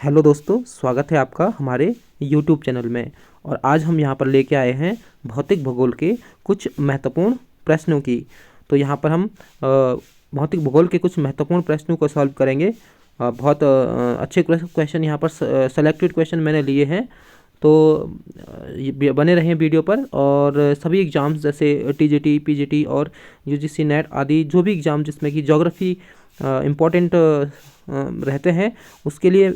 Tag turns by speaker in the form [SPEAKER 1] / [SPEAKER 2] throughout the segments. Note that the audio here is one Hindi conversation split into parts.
[SPEAKER 1] हेलो दोस्तों, स्वागत है आपका हमारे YouTube चैनल में। और आज हम यहाँ पर लेके आए हैं भौतिक भूगोल के कुछ महत्वपूर्ण प्रश्नों की। तो यहाँ पर हम भौतिक भूगोल के कुछ महत्वपूर्ण प्रश्नों को सॉल्व करेंगे। बहुत अच्छे क्वेश्चन यहाँ पर सेलेक्टेड क्वेश्चन मैंने लिए हैं। तो बने रहें वीडियो पर। और सभी एग्ज़ाम्स जैसे TGT, PGT और UGC नेट आदि जो भी एग्ज़ाम जिसमें कि ज्योग्राफी इम्पोर्टेंट रहते हैं, उसके लिए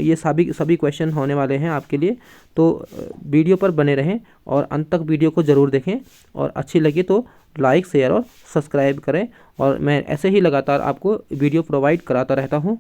[SPEAKER 1] ये सभी क्वेश्चन होने वाले हैं आपके लिए। तो वीडियो पर बने रहें और अंत तक वीडियो को ज़रूर देखें, और अच्छी लगे तो लाइक, शेयर और सब्सक्राइब करें। और मैं ऐसे ही लगातार आपको वीडियो प्रोवाइड कराता रहता हूं।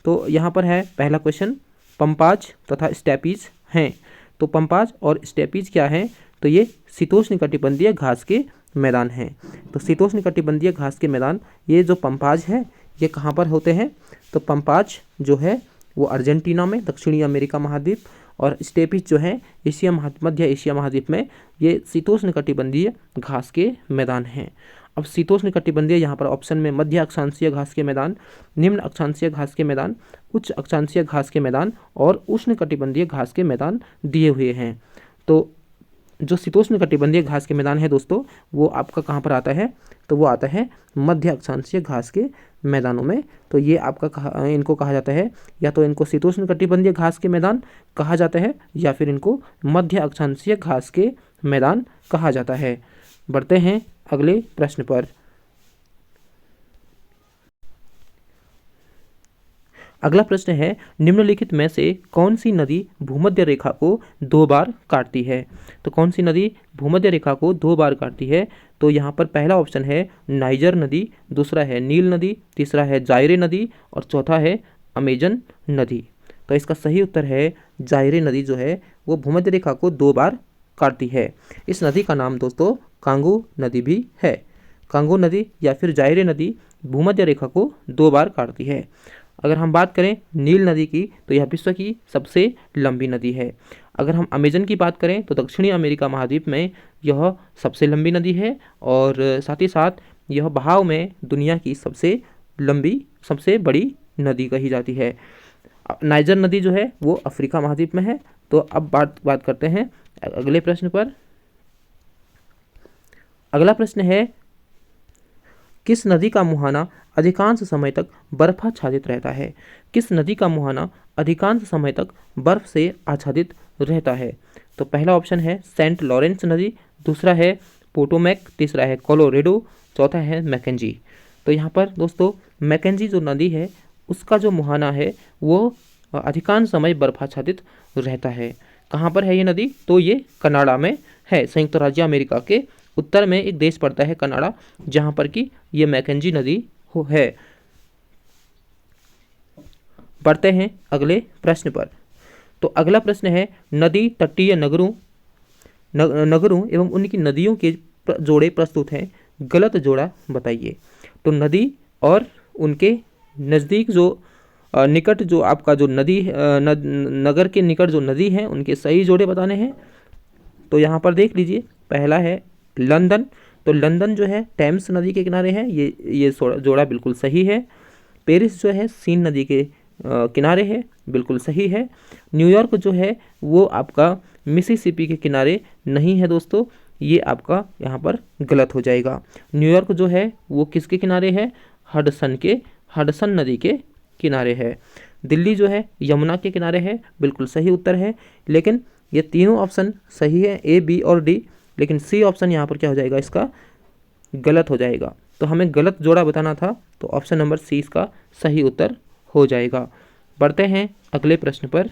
[SPEAKER 1] तो यहाँ पर है पहला क्वेश्चन, पंपाज तथा स्टेपीज हैं। तो पंपाज और स्टेपीज क्या हैं? तो ये शीतोष्णकटिबंधीय घास के मैदान हैं। तो शीतोष्णकटिबंधीय घास के मैदान, ये जो पंपाज है ये कहाँ पर होते हैं? तो पंपाज जो है वो अर्जेंटीना में, दक्षिणी अमेरिका महाद्वीप, और स्टेपीज जो है मध्य एशिया महाद्वीप में। ये शीतोष्णकटिबंधीय घास के मैदान हैं। अब शीतोष्णकटिबंधीय यहाँ पर ऑप्शन में मध्य अक्षांशीय घास के मैदान, निम्न अक्षांशीय घास के मैदान, उच्च अक्षांशीय घास के मैदान और उष्णकटिबंधीय घास के मैदान दिए हुए हैं। तो जो शीतोष्णकटिबंधीय घास के मैदान है दोस्तों, वो आपका कहाँ पर आता है? तो वो आता है मध्य अक्षांशीय घास के मैदानों में। तो ये आपका इनको कहा जाता है, या तो इनको शीतोष्णकटिबंधीय घास के मैदान कहा जाता है, या फिर इनको मध्य अक्षांशीय घास के मैदान कहा जाता है। बढ़ते हैं अगले प्रश्न पर। अगला प्रश्न है, निम्नलिखित में से कौन सी नदी भूमध्य रेखा को 2 बार काटती है? तो कौन सी नदी भूमध्य रेखा को 2 बार काटती है? तो यहाँ पर पहला ऑप्शन है नाइजर नदी, दूसरा है नील नदी, तीसरा है जायरे नदी और चौथा है अमेजन नदी। तो इसका सही उत्तर है जायरे नदी जो है वो भूमध्य रेखा को 2 बार काटती है। इस नदी का नाम दोस्तों कांगो नदी भी है। कांगो नदी या फिर जायरे नदी भूमध्य रेखा को 2 बार काटती है। अगर हम बात करें नील नदी की, तो यह विश्व की सबसे लंबी नदी है। अगर हम अमेजन की बात करें तो दक्षिणी अमेरिका महाद्वीप में यह सबसे लंबी नदी है, और साथ ही साथ यह बहाव में दुनिया की सबसे लंबी, सबसे बड़ी नदी कही जाती है। नाइजर नदी जो है वो अफ्रीका महाद्वीप में है। तो अब बात करते हैं अगले प्रश्न पर। अगला प्रश्न है, किस नदी का मुहाना अधिकांश समय तक बर्फाच्छादित रहता है? किस नदी का मुहाना अधिकांश समय तक बर्फ से आच्छादित रहता है? तो पहला ऑप्शन है सेंट लॉरेंस नदी, दूसरा है पोटोमैक, तीसरा है कोलोरेडो, चौथा है मैकेंजी। तो यहाँ पर दोस्तों मैकेंजी जो नदी है उसका जो मुहाना है वो अधिकांश समय बर्फाच्छादित रहता है। कहाँ पर है ये नदी? तो ये कनाडा में है। संयुक्त राज्य अमेरिका के उत्तर में एक देश पड़ता है कनाडा, जहाँ पर कि ये मैकेंजी नदी है। बढ़ते हैं अगले प्रश्न पर। तो अगला प्रश्न है, नदी तटीय नगरों एवं उनकी नदियों के जोड़े प्रस्तुत हैं, गलत जोड़ा बताइए। तो नदी और उनके नज़दीक जो निकट जो आपका जो नदी नगर के निकट जो नदी है उनके सही जोड़े बताने हैं। तो यहाँ पर देख लीजिए, पहला है लंदन। तो लंदन जो है टेम्स नदी के किनारे है, ये जोड़ा बिल्कुल सही है। पेरिस जो है सीन नदी के किनारे है, बिल्कुल सही है। न्यूयॉर्क जो है वो आपका मिसिसिपी के किनारे नहीं है दोस्तों, ये आपका यहाँ पर गलत हो जाएगा। न्यूयॉर्क जो है वो किसके किनारे है? हडसन नदी के किनारे है। दिल्ली जो है यमुना के किनारे है, बिल्कुल सही उत्तर है। लेकिन ये तीनों ऑप्शन सही है, A, B और D, लेकिन C ऑप्शन यहाँ पर क्या हो जाएगा? इसका गलत हो जाएगा। तो हमें गलत जोड़ा बताना था, तो ऑप्शन नंबर C इसका सही उत्तर हो जाएगा। बढ़ते हैं अगले प्रश्न पर।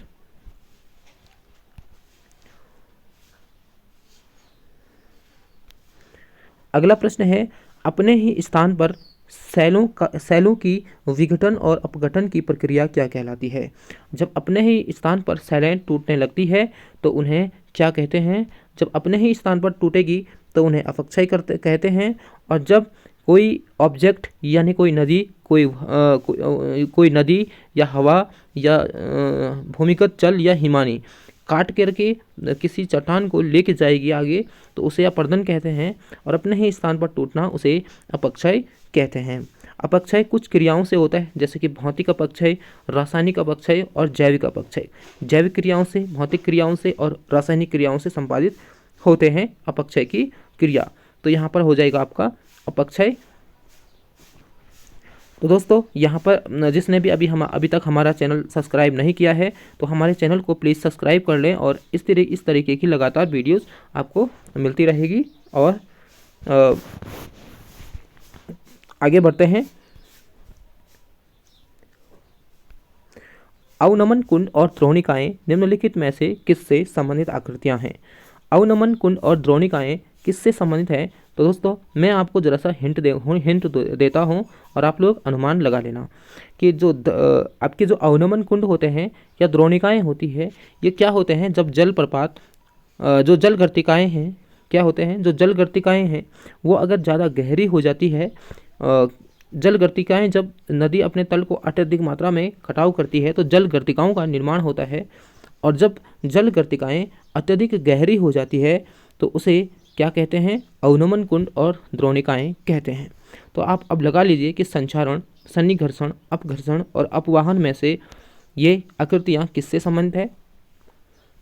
[SPEAKER 1] अगला प्रश्न है, अपने ही स्थान पर सैलों की विघटन और अपघटन की प्रक्रिया क्या कहलाती है? जब अपने ही स्थान पर सैलें टूटने लगती है तो उन्हें क्या कहते हैं? जब अपने ही स्थान पर टूटेगी तो उन्हें अपक्षय कहते हैं। और जब कोई ऑब्जेक्ट यानी कोई नदी, कोई नदी या हवा या भूमिगत जल या हिमानी काट करके किसी चट्टान को लेके जाएगी आगे, तो उसे अपरदन कहते हैं। और अपने ही स्थान पर टूटना उसे अपक्षय कहते हैं। अपक्षय कुछ क्रियाओं से होता है, जैसे कि भौतिक अपक्षय, रासायनिक अपक्षय और जैविक अपक्षय। जैविक क्रियाओं से, भौतिक क्रियाओं से और रासायनिक क्रियाओं से संपादित होते हैं अपक्षय की क्रिया। तो यहाँ पर हो जाएगा आपका अपक्षय। तो दोस्तों यहाँ पर जिसने भी अभी तक हमारा चैनल सब्सक्राइब नहीं किया है तो हमारे चैनल को प्लीज़ सब्सक्राइब कर लें, और इस तरीके की लगातार वीडियोस आपको मिलती रहेगी। और आगे बढ़ते हैं। अवनमन कुंड और द्रोणिकाएं निम्नलिखित में से किससे संबंधित आकृतियां हैं? अवनमन कुंड और द्रोणिकाएं किससे संबंधित है? तो दोस्तों मैं आपको जरा सा हिंट देता हूं और आप लोग अनुमान लगा लेना कि जो आपके जो अवनमन कुंड होते हैं या द्रोणिकाएं होती है, ये क्या होते हैं? जब जलप्रपात जो जल गर्तिकाएँ हैं, क्या होते हैं? जो जल गर्तिकाएँ हैं वो अगर ज़्यादा गहरी हो जाती है, जल गर्तिकाएँ जब नदी अपने तल को अत्यधिक मात्रा में कटाव करती है तो जल गर्तिकाओं का निर्माण होता है, और जब जल गर्तिकाएँ अत्यधिक गहरी हो जाती है तो उसे क्या कहते हैं? अवनमन कुंड और द्रोणिकाएँ कहते हैं। तो आप अब लगा लीजिए कि संक्षारण, सन्निघर्षण, अपघर्षण और अपवाहन में से ये आकृतियाँ किससे संबंधित है?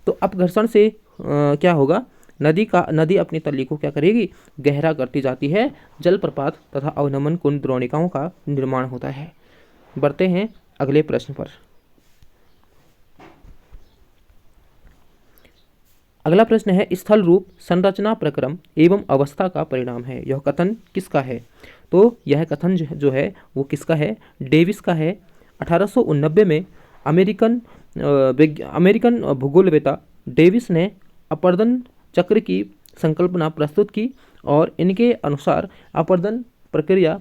[SPEAKER 1] तो अपघर्षण से क्या होगा? नदी अपनी तली को क्या करेगी? गहरा करती जाती है, जलप्रपात तथा अवनमन कुंड द्रोणिकाओं का निर्माण होता है। बढ़ते हैं अगले प्रश्न पर। अगला प्रश्न है, स्थल रूप संरचना प्रक्रम एवं अवस्था का परिणाम है, यह कथन किसका है? तो यह कथन जो है वो किसका है? डेविस का है। 1889 में अमेरिकन भूगोलवेत्ता डेविस ने अपर्दन चक्र की संकल्पना प्रस्तुत की, और इनके अनुसार अपर्दन प्रक्रिया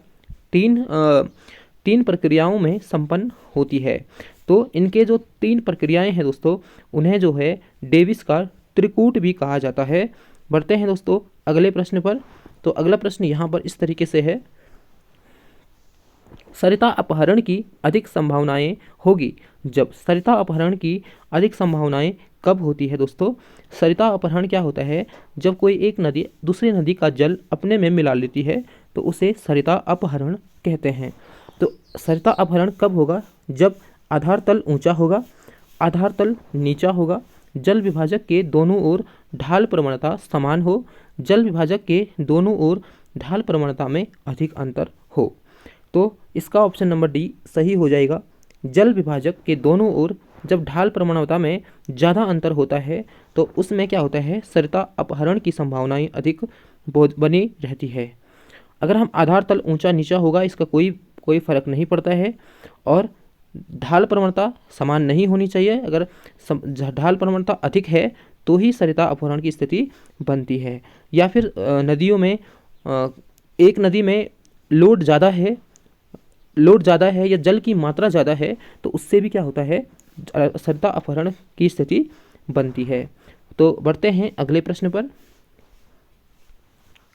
[SPEAKER 1] तीन प्रक्रियाओं में संपन्न होती है। तो इनके जो 3 प्रक्रियाएं हैं दोस्तों, उन्हें जो है डेविस का त्रिकूट भी कहा जाता है। बढ़ते हैं दोस्तों अगले प्रश्न पर। तो अगला प्रश्न यहाँ पर इस तरीके से है, सरिता अपहरण की अधिक संभावनाएं होगी जब? सरिता अपहरण की अधिक संभावनाएं कब होती है दोस्तों? सरिता अपहरण क्या होता है? जब कोई एक नदी दूसरी नदी का जल अपने में मिला लेती है तो उसे सरिता अपहरण कहते हैं। तो सरिता अपहरण कब होगा? जब आधार तल ऊंचा होगा, आधार तल नीचा होगा, जल विभाजक के दोनों ओर ढाल प्रवणता समान हो, जल विभाजक के दोनों ओर ढाल प्रवणता में अधिक अंतर हो। तो इसका ऑप्शन नंबर डी सही हो जाएगा। जल विभाजक के दोनों ओर जब ढाल प्रवणता में ज़्यादा अंतर होता है तो उसमें क्या होता है? सरिता अपहरण की संभावनाएं अधिक बनी रहती है। अगर हम आधार तल ऊंचा नीचा होगा, इसका कोई फर्क नहीं पड़ता है, और ढाल प्रवणता समान नहीं होनी चाहिए। अगर ढाल प्रवणता अधिक है तो ही सरिता अपहरण की स्थिति बनती है। या फिर नदियों में एक नदी में लोड ज़्यादा है या जल की मात्रा ज़्यादा है तो उससे भी क्या होता है? सरिता अपहरण की स्थिति बनती है। तो बढ़ते हैं अगले प्रश्न पर।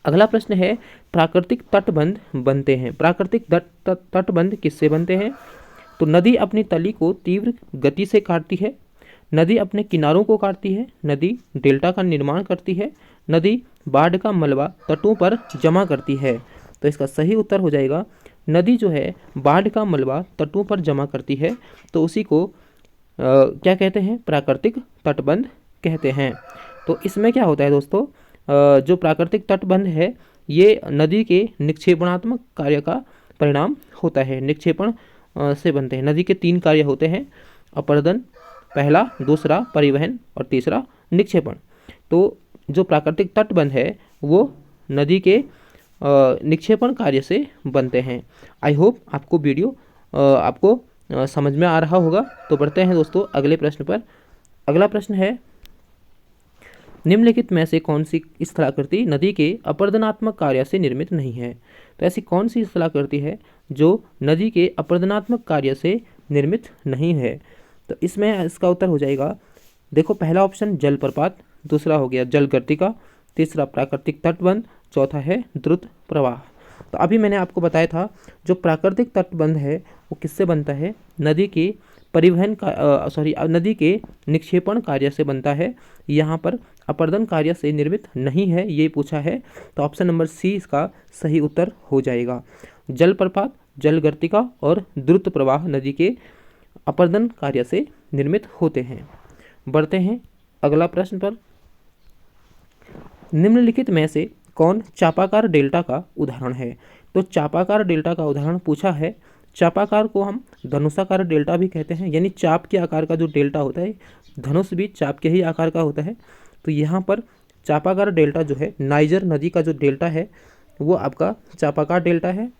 [SPEAKER 1] अगला प्रश्न है, प्राकृतिक तटबंध बनते हैं। प्राकृतिक तटबंध किससे बनते हैं? तो नदी अपनी तली को तीव्र गति से काटती है, नदी अपने किनारों को काटती है, नदी डेल्टा का निर्माण करती है, नदी बाढ़ का मलबा तटों पर जमा करती है। तो इसका सही उत्तर हो जाएगा, नदी जो है बाढ़ का मलबा तटों पर जमा करती है, तो उसी को क्या कहते हैं? प्राकृतिक तटबंध कहते हैं। तो इसमें क्या होता है दोस्तों? जो प्राकृतिक तटबंध है ये नदी के निक्षेपणात्मक कार्य का परिणाम होता है। निक्षेपण से बनते हैं। नदी के 3 कार्य होते हैं, अपर्दन पहला, दूसरा परिवहन और तीसरा निक्षेपण। तो जो प्राकृतिक तटबंध है वो नदी के निक्षेपण कार्य से बनते हैं। आई होप आपको वीडियो आपको समझ में आ रहा होगा। तो बढ़ते हैं दोस्तों अगले प्रश्न पर। अगला प्रश्न है, निम्नलिखित में से कौन सी स्थलाकृति नदी के अपर्दनात्मक कार्य से निर्मित नहीं है? तो ऐसी कौन सी स्थलाकृति है जो नदी के अपर्दनात्मक कार्य से निर्मित नहीं है? तो इसमें इसका उत्तर हो जाएगा, देखो पहला ऑप्शन जलप्रपात, दूसरा हो गया जल गर्तिका, तीसरा प्राकृतिक तटबंध, चौथा है द्रुत प्रवाह। तो अभी मैंने आपको बताया था जो प्राकृतिक तटबंध है वो किससे बनता है? नदी के नदी के निक्षेपण कार्य से बनता है। यहाँ पर अपर्दन कार्य से निर्मित नहीं है, ये पूछा है। तो ऑप्शन नंबर सी इसका सही उत्तर हो जाएगा। जलप्रपात जलगर्तिका और द्रुत प्रवाह नदी के अपर्दन कार्य से निर्मित होते हैं। बढ़ते हैं अगला प्रश्न पर। निम्नलिखित में से कौन चापाकार डेल्टा का उदाहरण है? तो चापाकार डेल्टा का उदाहरण पूछा है। चापाकार को हम धनुषाकार डेल्टा भी कहते हैं, यानी चाप के आकार का जो डेल्टा होता है, धनुष भी चाप के ही आकार का होता है। तो यहाँ पर चापाकार डेल्टा जो है, नाइजर नदी का जो डेल्टा है वो आपका चापाकार डेल्टा है।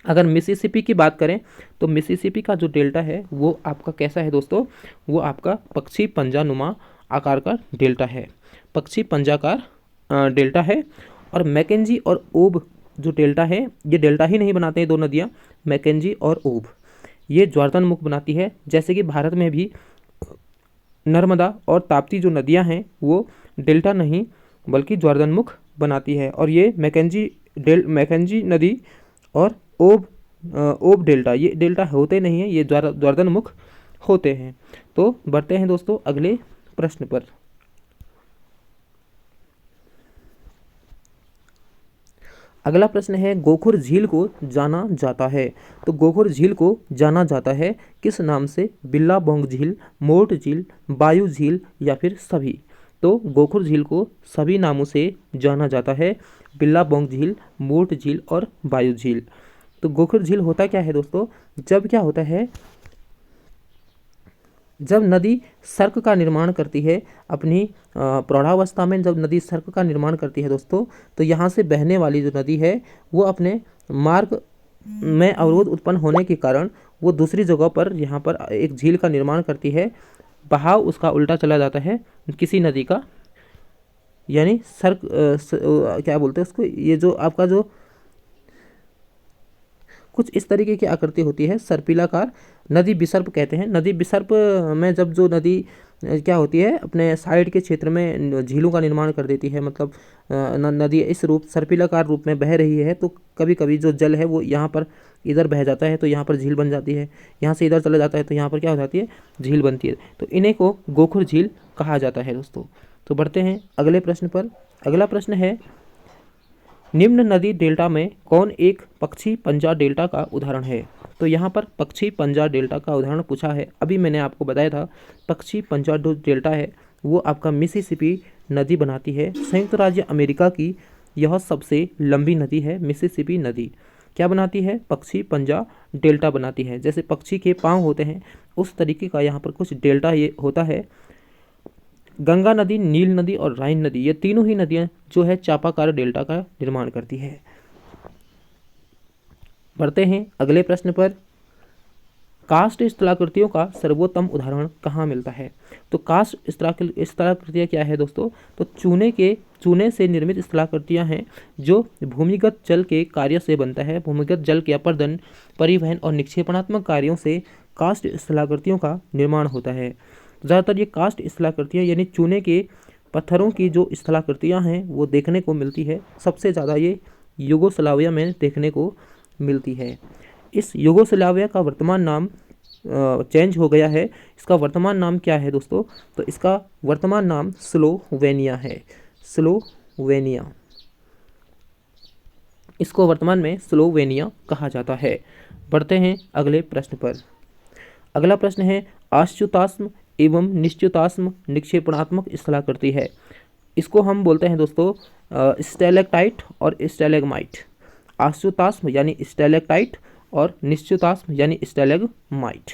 [SPEAKER 1] अगर मिसिसिपी की बात करें तो मिसिसिपी का जो डेल्टा है वो आपका कैसा है दोस्तों? वो आपका पक्षी पंजानुमा आकार का डेल्टा है, पक्षी पंजाकार डेल्टा है। और मैकेंजी और ओब जो डेल्टा है, ये डेल्टा ही नहीं बनाते हैं दो नदियाँ, मैकेंजी और ओब, ये ज्वारतन मुख बनाती है। जैसे कि भारत में भी नर्मदा और ताप्ती जो नदियाँ हैं वो डेल्टा नहीं बल्कि ज्वारतनमुख बनाती है। और ये मैकेंजी नदी और ओब डेल्टा, ये डेल्टा होते नहीं हैं, ये ज्वारतनमुख होते हैं। तो बढ़ते हैं दोस्तों अगले प्रश्न पर। अगला प्रश्न है, गोखुर झील को जाना जाता है। तो गोखुर झील को जाना जाता है किस नाम से? बिल्लाबोंग झील, मोर्ट झील, बायू झील या फिर सभी? तो गोखुर झील को सभी नामों से जाना जाता है, बिल्लाबोंग झील, मोर्ट झील और बायू झील। तो गोखुर झील होता क्या है दोस्तों? जब क्या होता है, जब नदी सर्क का निर्माण करती है अपनी प्रौढ़ावस्था में, जब नदी सर्क का निर्माण करती है दोस्तों, तो यहाँ से बहने वाली जो नदी है वो अपने मार्ग में अवरोध उत्पन्न होने के कारण वो दूसरी जगह पर यहाँ पर एक झील का निर्माण करती है। बहाव उसका उल्टा चला जाता है किसी नदी का, यानी सर्क क्या बोलते हैं उसको, ये जो आपका जो कुछ इस तरीके की आकृति होती है, सर्पिलाकार, नदी विसर्प कहते हैं। नदी विसर्प में जब जो नदी क्या होती है अपने साइड के क्षेत्र में झीलों का निर्माण कर देती है, मतलब नदी इस रूप सर्पिलाकार रूप में बह रही है, तो कभी कभी जो जल है वो यहाँ पर इधर बह जाता है तो यहाँ पर झील बन जाती है, यहाँ से इधर चला जाता है तो यहाँ पर क्या हो जाती है? झील बनती है। तो इन्हीं को गोखुर झील कहा जाता है दोस्तों। तो बढ़ते हैं अगले प्रश्न पर। अगला प्रश्न है, निम्न नदी डेल्टा में कौन एक पक्षी पंजा डेल्टा का उदाहरण है? तो यहाँ पर पक्षी पंजा डेल्टा का उदाहरण पूछा है। अभी मैंने आपको बताया था पक्षी पंजा जो डेल्टा है वो आपका मिसिसिपी नदी बनाती है। संयुक्त राज्य अमेरिका की यह सबसे लंबी नदी है मिसिसिपी नदी। क्या बनाती है? पक्षी पंजा डेल्टा बनाती है। जैसे पक्षी के पाँव होते हैं उस तरीके का यहाँ पर कुछ डेल्टा ये होता है। गंगा नदी, नील नदी और राइन नदी, ये तीनों ही नदियाँ जो है चापाकार डेल्टा का निर्माण करती है। बढ़ते हैं अगले प्रश्न पर। कास्ट स्थलाकृतियों का सर्वोत्तम उदाहरण कहाँ मिलता है? तो कास्ट स्थलाकृतियाँ क्या है दोस्तों? तो चूने से निर्मित स्थलाकृतियाँ हैं जो भूमिगत जल के कार्य से बनता है। भूमिगत जल के अपर्दन, परिवहन और निक्षेपणात्मक कार्यों से कास्ट स्थलाकृतियों का निर्माण होता है। ज़्यादातर ये कास्ट स्थलाकृतियाँ यानी चूने के पत्थरों की जो स्थलाकृतियाँ हैं वो देखने को मिलती है। सबसे ज़्यादा ये यूगोस्लाविया में देखने को मिलती है। इस यूगोस्लाविया का वर्तमान नाम चेंज हो गया है। इसका वर्तमान नाम क्या है दोस्तों? तो इसका वर्तमान नाम स्लोवेनिया है। स्लोवेनिया, इसको वर्तमान में स्लोवेनिया कहा जाता है। बढ़ते हैं अगले प्रश्न पर। अगला प्रश्न है, आश्चुताश्म एवं निश्चुताश्म निक्षेपणात्मक स्थलाकृति है। इसको हम बोलते हैं दोस्तों स्टैलेक्टाइट और स्टैलेग्माइट। आश्चुताश्म यानी स्टैलेक्टाइट और निश्चुताश्म यानी स्टैलेग्माइट।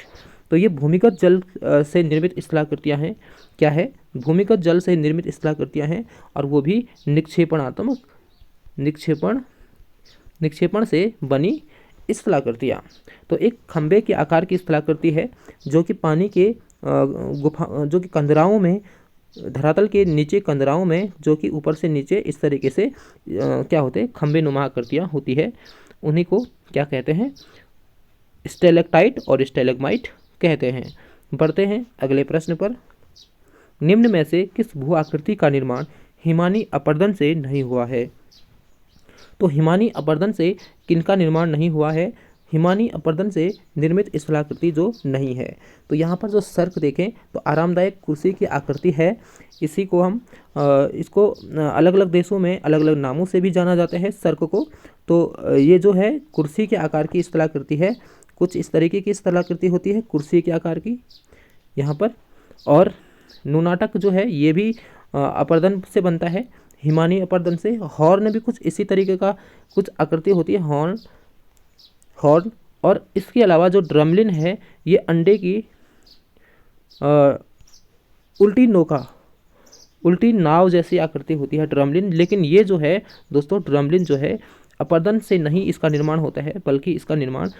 [SPEAKER 1] तो ये भूमिगत जल से निर्मित स्थलाकृतियाँ हैं। क्या है? भूमिगत जल से निर्मित स्थलाकृतियाँ हैं और वो भी निक्षेपण से बनी स्थलाकृतियाँ। तो एक खंबे के आकार की स्थलाकृति है जो कि पानी के जो कि कंदराओं में, धरातल के नीचे कंदराओं में, जो कि ऊपर से नीचे इस तरीके से क्या होते हैं? खंबे नुमा आकृतियाँ होती है। उन्हीं को क्या कहते हैं? स्टैलेक्टाइट और स्टैलेग्माइट कहते हैं। बढ़ते हैं अगले प्रश्न पर। निम्न में से किस भू आकृति का निर्माण हिमानी अपर्दन से नहीं हुआ है? तो हिमानी अपर्दन से किनका निर्माण नहीं हुआ है? हिमानी अपर्दन से निर्मित स्थलाकृति जो नहीं है। तो यहाँ पर जो सर्क देखें तो आरामदायक कुर्सी की आकृति है। इसी को हम इसको अलग अलग देशों में अलग अलग नामों से भी जाना जाता है सर्क को। तो ये जो है कुर्सी के आकार की स्थलाकृति है, कुछ इस तरीके की स्थलाकृति होती है कुर्सी के आकार की यहाँ पर। और नुनाटक जो है ये भी अपर्दन से बनता है, हिमानी अपर्दन से। हॉर्न भी कुछ इसी तरीके का कुछ आकृति होती है, हॉर्न हॉर्न। और इसके अलावा जो ड्रमलिन है ये अंडे की उल्टी नाव जैसी आकृति होती है ड्रमलिन। लेकिन ये जो है दोस्तों ड्रमलिन जो है अपर्दन से नहीं इसका निर्माण होता है, बल्कि इसका निर्माण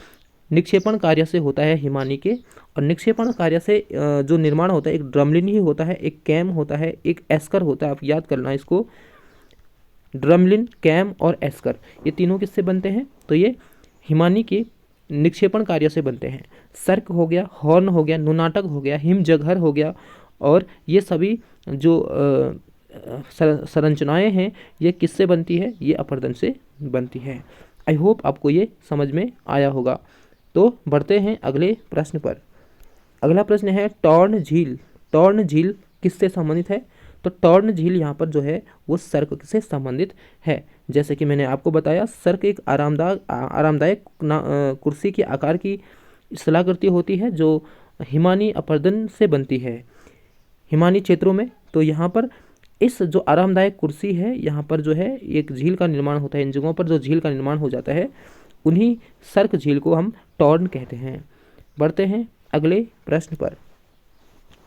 [SPEAKER 1] निक्षेपण कार्य से होता है हिमानी के। और निक्षेपण कार्य से जो निर्माण होता है एक ड्रमलिन ही होता है, एक कैम होता है, एक एस्कर होता है। आप याद करना इसको, ड्रमलिन, कैम और एस्कर, ये तीनों किससे बनते हैं? तो ये हिमानी के निक्षेपण कार्य से बनते हैं। सर्क हो गया, हॉर्न हो गया, नुनाटक हो गया, हिमजघर हो गया, और ये सभी जो संरचनाएं हैं ये किससे बनती है? ये अपर्दन से बनती है। आई होप आपको ये समझ में आया होगा। तो बढ़ते हैं अगले प्रश्न पर। अगला प्रश्न है टॉर्न झील। टॉर्न झील किससे संबंधित है? तो टॉर्न झील यहाँ पर जो है वो सर्क से संबंधित है। जैसे कि मैंने आपको बताया, सर्क एक आरामदायक कुर्सी के आकार की स्थलाकृति होती है जो हिमानी अपर्दन से बनती है हिमानी क्षेत्रों में। तो यहाँ पर इस जो आरामदायक कुर्सी है यहाँ पर जो है एक झील का निर्माण होता है। इन जगहों पर जो झील का निर्माण हो जाता है उन्हीं सर्क झील को हम टॉर्न कहते हैं। बढ़ते हैं अगले प्रश्न पर।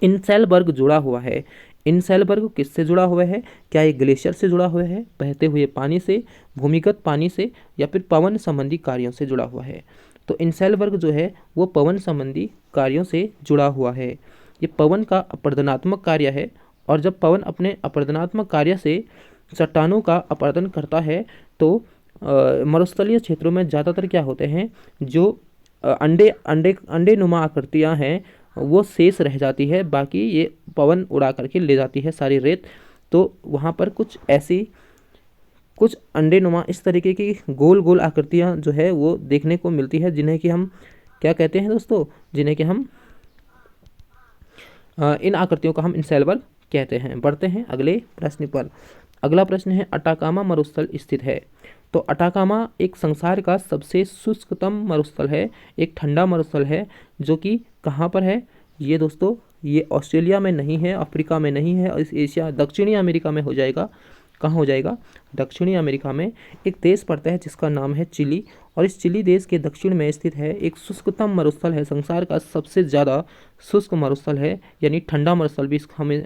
[SPEAKER 1] इंसेलबर्ग जुड़ा हुआ है। इंसेलबर्ग किससे जुड़ा हुआ है? क्या ये ग्लेशियर से जुड़ा हुआ है, बहते हुए पानी से, भूमिगत पानी से, या फिर पवन संबंधी कार्यों से जुड़ा हुआ है? तो इंसेलबर्ग जो है वो पवन संबंधी कार्यों से जुड़ा हुआ है। ये पवन का अपर्दनात्मक कार्य है, और जब पवन अपने अपर्दनात्मक कार्य से चट्टानों का अपर्दन करता है तो मरुस्थलीय क्षेत्रों में ज़्यादातर क्या होते हैं, जो अंडे नुमा आकृतियाँ हैं वो शेष रह जाती है, बाकी ये पवन उड़ा करके ले जाती है सारी रेत। तो वहाँ पर कुछ अंडे नुमा इस तरीके की गोल गोल आकृतियाँ जो है वो देखने को मिलती है, जिन्हें कि हम क्या कहते हैं दोस्तों? जिन्हें कि हम इन आकृतियों का हम इंसेलबर्ग कहते हैं। बढ़ते हैं अगले प्रश्न पर। अगला प्रश्न है अटाकामा मरुस्थल स्थित है। तो अटाकामा एक संसार का सबसे शुष्कतम मरुस्थल है, एक ठंडा मरुस्थल है, जो कि कहाँ पर है? ये दोस्तों ये ऑस्ट्रेलिया में नहीं है, अफ्रीका में नहीं है, और इस एशिया दक्षिणी अमेरिका में हो जाएगा। कहाँ हो जाएगा? दक्षिणी अमेरिका में एक देश पड़ता है जिसका नाम है चिली, और इस चिली देश के दक्षिण में स्थित है। एक शुष्कतम मरुस्थल है, संसार का सबसे ज़्यादा शुष्क मरुस्थल है, यानी ठंडा मरुस्थल भी हमें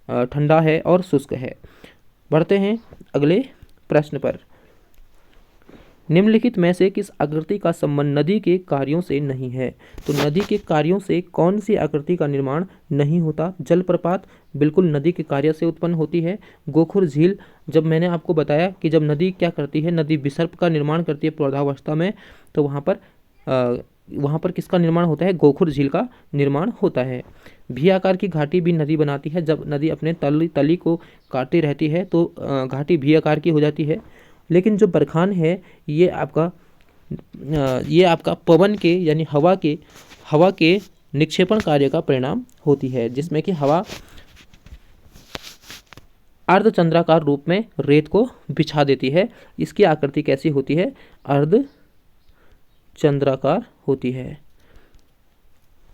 [SPEAKER 1] ठंडा है और शुष्क है। बढ़ते हैं अगले प्रश्न पर। निम्नलिखित में से किस आकृति का संबंध नदी के कार्यों से नहीं है? तो नदी के कार्यों से कौन सी आकृति का निर्माण नहीं होता? जलप्रपात बिल्कुल नदी के कार्य से उत्पन्न होती है। गोखुर झील, जब मैंने आपको बताया कि जब नदी क्या करती है, नदी विसर्प का निर्माण करती है पौधावस्था में, तो वहाँ पर किसका निर्माण होता है? गोखुर झील का निर्माण होता है। भी आकार की घाटी भी नदी बनाती है। जब नदी अपने तली को काटती रहती है तो घाटी भी आकार की हो जाती है। लेकिन जो बरखान है ये आपका पवन के यानी हवा के निक्षेपण कार्य का परिणाम होती है, जिसमें कि हवा अर्धचंद्राकार रूप में रेत को बिछा देती है। इसकी आकृति कैसी होती है? अर्धचंद्राकार होती है,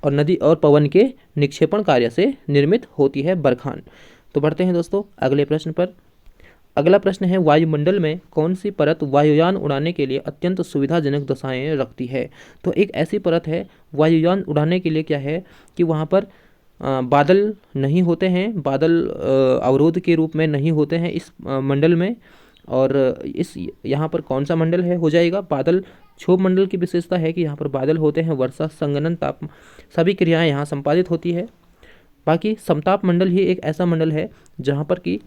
[SPEAKER 1] और नदी और पवन के निक्षेपण कार्य से निर्मित होती है बरखान। तो बढ़ते हैं दोस्तों अगले प्रश्न पर। अगला प्रश्न है वायुमंडल में कौन सी परत वायुयान उड़ाने के लिए अत्यंत सुविधाजनक दशाएं रखती है? तो एक ऐसी परत है वायुयान उड़ाने के लिए, क्या है कि वहाँ पर बादल नहीं होते हैं, बादल अवरोध के रूप में नहीं होते हैं इस मंडल में। और यहाँ पर कौन सा मंडल है? हो जाएगा बादल क्षोभ मंडल की विशेषता है कि यहाँ पर बादल होते हैं, वर्षा, संघनन, ताप सभी क्रियाएं यहाँ संपादित होती है। बाकी समताप मंडल ही एक ऐसा मंडल है जहाँ पर कि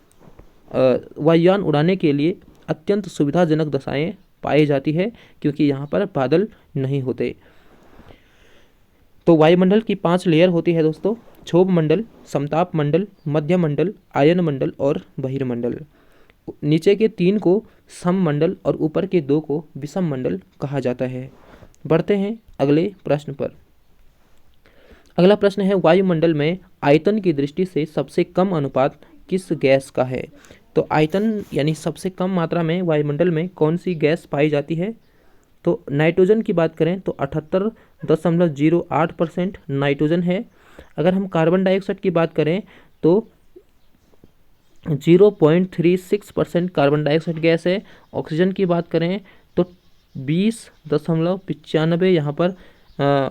[SPEAKER 1] वायुयान उड़ाने के लिए अत्यंत सुविधाजनक दशाएं पाई जाती है, क्योंकि यहाँ पर बादल नहीं होते। तो वायुमंडल की 5 लेयर होती है दोस्तों: क्षोभ मंडल, समताप मंडल, मध्य मंडल, आयन मंडल और बहिर्मंडल। नीचे के 3 को सम मंडल और ऊपर के 2 को विषम मंडल कहा जाता है। बढ़ते हैं अगले प्रश्न पर। अगला प्रश्न है वायुमंडल में आयतन की दृष्टि से सबसे कम अनुपात किस गैस का है? तो आयतन यानी सबसे कम मात्रा में वायुमंडल में कौन सी गैस पाई जाती है? तो नाइट्रोजन की बात करें तो 78.08% नाइट्रोजन है। अगर हम कार्बन डाइऑक्साइड की बात करें तो 0.36% कार्बन डाइऑक्साइड गैस है। ऑक्सीजन की बात करें तो 20.95 यहाँ पर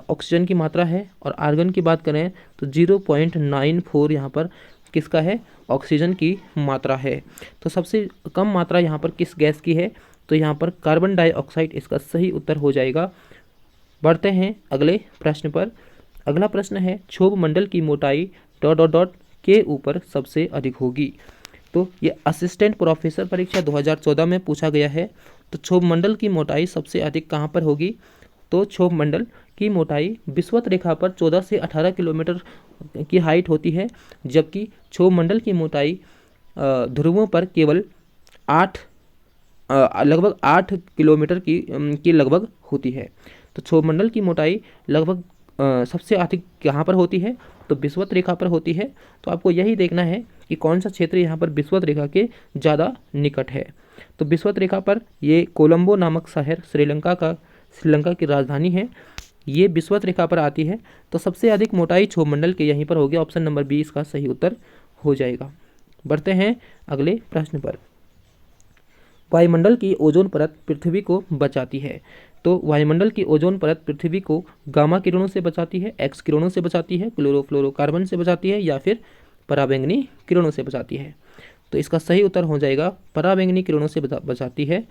[SPEAKER 1] ऑक्सीजन की मात्रा है। और आर्गन की बात करें तो 0.94 यहाँ पर किसका है? ऑक्सीजन की मात्रा है। तो सबसे कम मात्रा यहाँ पर किस गैस की है? तो यहाँ पर कार्बन डाइऑक्साइड इसका सही उत्तर हो जाएगा। बढ़ते हैं अगले प्रश्न पर। अगला प्रश्न है क्षोभ मंडल की मोटाई ... के ऊपर सबसे अधिक होगी। तो ये असिस्टेंट प्रोफेसर परीक्षा 2014 में पूछा गया है। तो क्षोभ मंडल की मोटाई सबसे अधिक कहाँ पर होगी? तो क्षोभ मंडल की मोटाई विषुवत रेखा पर 14 से 18 किलोमीटर की हाइट होती है, जबकि क्षोभ मंडल की मोटाई ध्रुवों पर केवल लगभग 8 किलोमीटर की लगभग होती है। तो क्षोभ मंडल की मोटाई लगभग सबसे अधिक कहाँ पर होती है? तो विषुवत रेखा पर होती है। तो आपको यही देखना है कि कौन सा क्षेत्र यहाँ पर विषुवत रेखा के ज़्यादा निकट है। तो विषुवत रेखा पर ये कोलंबो नामक शहर श्रीलंका की राजधानी है, ये विषुवत रेखा पर आती है। तो सबसे अधिक मोटाई क्षोभ मंडल के यहीं पर होगी। ऑप्शन नंबर 20 का सही उत्तर हो जाएगा। बढ़ते हैं अगले प्रश्न पर। वायुमंडल की ओजोन परत पृथ्वी को बचाती है। तो वायुमंडल की ओजोन परत पृथ्वी को गामा किरणों से बचाती है, एक्स किरणों से बचाती है, क्लोरोफ्लोरोकार्बन से बचाती है, या फिर पराबैंगनी किरणों से बचाती है। तो इसका सही उत्तर हो जाएगा पराबैंगनी किरणों से बचाती है।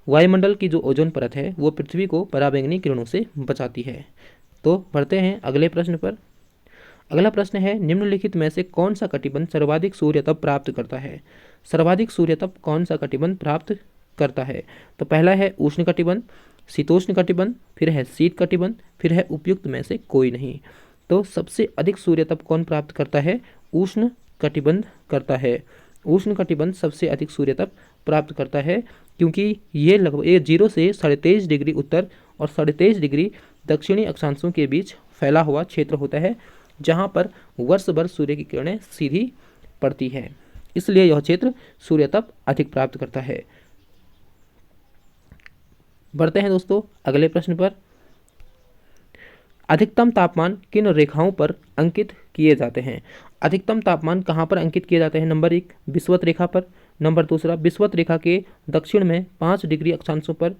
[SPEAKER 1] वायुमंडल की जो ओजोन परत है वो पृथ्वी को पराबैंगनी किरणों से बचाती है। तो बढ़ते हैं अगले प्रश्न पर। अगला प्रश्न है निम्नलिखित में से कौन सा कटिबंध सर्वाधिक सूर्य तप प्राप्त करता है? सर्वाधिक सूर्य तप कौन सा कटिबंध प्राप्त करता है? तो पहला है उष्ण कटिबंध, शीतोष्ण कटिबंध, फिर है शीत कटिबंध, फिर है उपयुक्त में से कोई नहीं। तो सबसे अधिक सूर्य तप कौन प्राप्त करता है? उष्ण कटिबंध करता है। उष्ण कटिबंध सबसे अधिक सूर्य तप प्राप्त करता है, क्योंकि ये लगभग 0 से 23.5 डिग्री उत्तर और 23.5 डिग्री दक्षिणी अक्षांशों के बीच फैला हुआ क्षेत्र होता है, जहाँ पर वर्ष भर सूर्य की किरणें सीधी पड़ती हैं। इसलिए यह क्षेत्र सूर्य तप अधिक प्राप्त करता है। बढ़ते हैं दोस्तों अगले प्रश्न पर। अधिकतम तापमान किन रेखाओं पर अंकित किए जाते हैं? अधिकतम तापमान कहाँ पर अंकित किए जाते हैं? नंबर 1 विषुवत रेखा पर, नंबर 2 विषुवत रेखा के दक्षिण में 5 डिग्री अक्षांशों पर,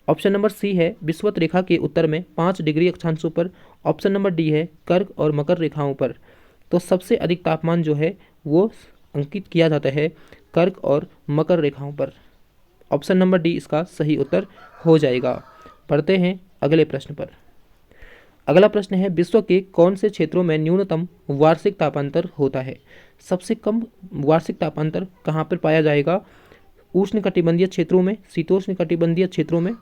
[SPEAKER 1] ऑप्शन नंबर सी है विषुवत रेखा के उत्तर में 5 डिग्री अक्षांशों पर, ऑप्शन नंबर डी है कर्क और मकर रेखाओं पर। तो सबसे अधिक तापमान जो है वो अंकित किया जाता है कर्क और मकर रेखाओं पर। ऑप्शन नंबर डी इसका सही उत्तर हो जाएगा। पढ़ते हैं अगले प्रश्न पर। अगला प्रश्न है विश्व के कौन से क्षेत्रों में न्यूनतम वार्षिक तापांतर होता है? सबसे कम वार्षिक तापांतर कहाँ पर पाया जाएगा? उष्ण कटिबंधीय क्षेत्रों में, शीतोष्ण कटिबंधीय क्षेत्रों में,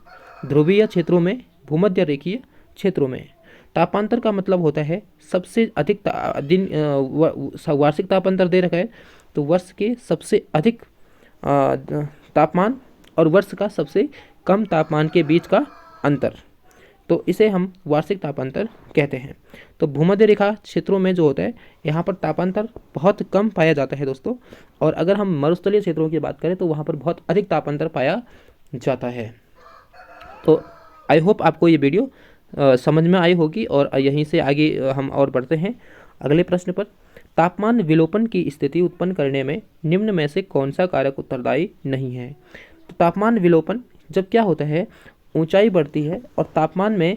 [SPEAKER 1] ध्रुवीय क्षेत्रों में, भूमध्य रेखीय क्षेत्रों में। तापांतर का मतलब होता है सबसे अधिक दिन वार्षिक तापांतर दे रखा है तो वर्ष के सबसे अधिक तापमान और वर्ष का सबसे कम तापमान के बीच का अंतर, तो इसे हम वार्षिक तापांतर कहते हैं। तो भूमध्य रेखा क्षेत्रों में जो होता है यहाँ पर तापांतर बहुत कम पाया जाता है दोस्तों, और अगर हम मरुस्थलीय क्षेत्रों की बात करें तो वहाँ पर बहुत अधिक तापांतर पाया जाता है। तो आई होप आपको ये वीडियो समझ में आई होगी, और यहीं से आगे हम और बढ़ते हैं अगले प्रश्न पर। तापमान विलोपन की स्थिति उत्पन्न करने में निम्न में से कौन सा कारक उत्तरदायी नहीं है? तो तापमान विलोपन जब क्या होता है, ऊंचाई बढ़ती है और तापमान में,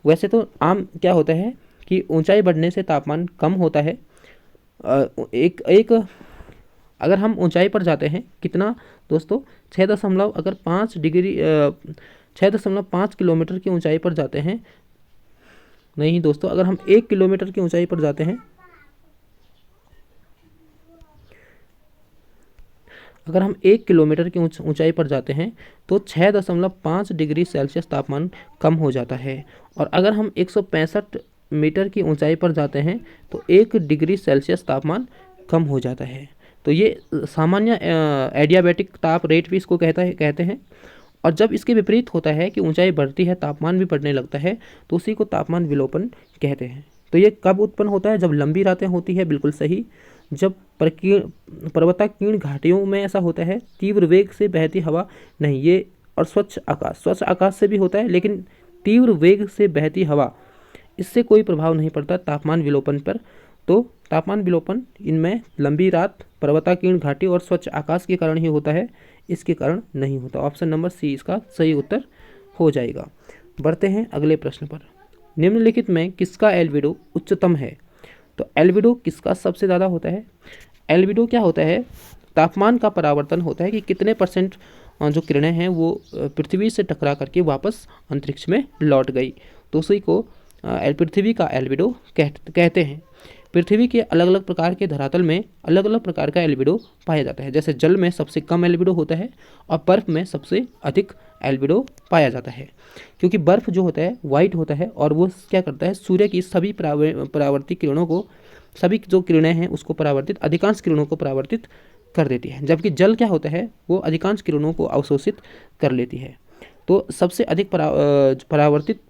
[SPEAKER 1] वैसे तो आम क्या होता है कि ऊंचाई बढ़ने से तापमान कम होता है। अगर हम ऊंचाई पर जाते हैं कितना दोस्तों 6.5 किलोमीटर की ऊंचाई पर जाते हैं, नहीं दोस्तों, अगर हम 1 किलोमीटर की ऊंचाई पर जाते हैं, अगर हम 1 किलोमीटर की ऊंचाई पर जाते हैं तो 6.5 डिग्री सेल्सियस तापमान कम हो जाता है। और अगर हम 165 मीटर की ऊंचाई पर जाते हैं तो 1 डिग्री सेल्सियस तापमान कम हो जाता है। तो ये सामान्य एडियाबैटिक ताप रेट भी इसको कहते हैं। और जब इसके विपरीत होता है कि ऊंचाई बढ़ती है तापमान भी बढ़ने लगता है, तो उसी को तापमान विलोपन कहते हैं। तो ये कब उत्पन्न होता है? जब लंबी रातें होती है, बिल्कुल सही। जब पर्वताकीर्ण घाटियों में ऐसा होता है। तीव्र वेग से बहती हवा नहीं, ये और स्वच्छ आकाश से भी होता है, लेकिन तीव्र वेग से बहती हवा, इससे कोई प्रभाव नहीं पड़ता तापमान विलोपन पर। तो तापमान विलोपन इनमें लंबी रात, पर्वताकीर्ण घाटी और स्वच्छ आकाश के कारण ही होता है, इसके कारण नहीं होता। ऑप्शन नंबर सी इसका सही उत्तर हो जाएगा। बढ़ते हैं अगले प्रश्न पर। निम्नलिखित में किसका एल्बिडो उच्चतम है? तो एल्बिडो किसका सबसे ज़्यादा होता है? एल्बिडो क्या होता है? तापमान का परावर्तन होता है कि कितने परसेंट जो किरणें हैं वो पृथ्वी से टकरा करके वापस अंतरिक्ष में लौट गई, तो उसी को पृथ्वी का एल्बिडो कहते हैं। पृथ्वी के अलग अलग प्रकार के धरातल में अलग अलग प्रकार का एल्बिडो पाया जाता है। जैसे जल में सबसे कम एल्बिडो होता है और बर्फ में सबसे अधिक एल्बिडो पाया जाता है, क्योंकि बर्फ जो होता है वाइट होता है और वो क्या करता है, सूर्य की सभी परावर्तित किरणों को, सभी जो किरणें हैं उसको अधिकांश किरणों को परावर्तित कर देती है, जबकि जल क्या होता है, वो अधिकांश किरणों को अवशोषित कर लेती है। तो सबसे अधिक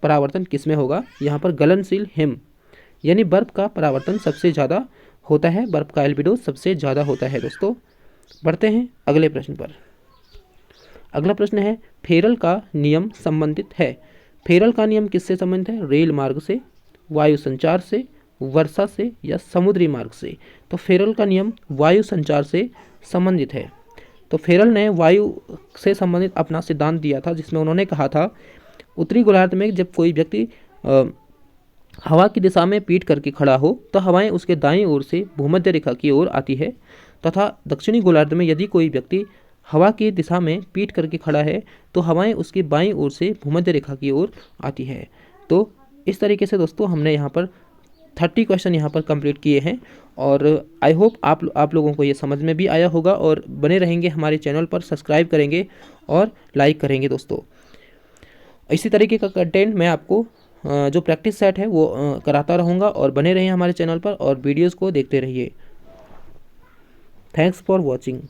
[SPEAKER 1] परावर्तन किस में होगा? यहाँ पर गलनशील हिम यानी बर्फ का परावर्तन सबसे ज़्यादा होता है, बर्फ का एल्बिडो सबसे ज़्यादा होता है दोस्तों। बढ़ते हैं अगले प्रश्न पर। अगला प्रश्न है, फेरल का नियम संबंधित है। फेरल का नियम किससे संबंधित है? रेल मार्ग से, वायु संचार से, वर्षा से या समुद्री मार्ग से? तो फेरल का नियम वायु संचार से संबंधित है। तो फेरल ने वायु से संबंधित अपना सिद्धांत दिया था, जिसमें उन्होंने कहा था उत्तरी गोलार्ध में जब कोई व्यक्ति हवा की दिशा में पीठ करके खड़ा हो तो हवाएं उसके दाईं ओर से भूमध्य रेखा की ओर आती है, तथा दक्षिणी गोलार्ध में यदि कोई व्यक्ति हवा की दिशा में पीठ करके खड़ा है तो हवाएं उसकी बाईं ओर से भूमध्य रेखा की ओर आती है। तो इस तरीके से दोस्तों हमने यहाँ पर 30 क्वेश्चन यहाँ पर कंप्लीट किए हैं, और आई होप आप लोगों को ये समझ में भी आया होगा, और बने रहेंगे हमारे चैनल पर, सब्सक्राइब करेंगे और लाइक करेंगे दोस्तों। इसी तरीके का कंटेंट मैं आपको जो प्रैक्टिस सेट है वो कराता रहूँगा, और बने रहिए हमारे चैनल पर और वीडियोज़ को देखते रहिए। Thanks for watching.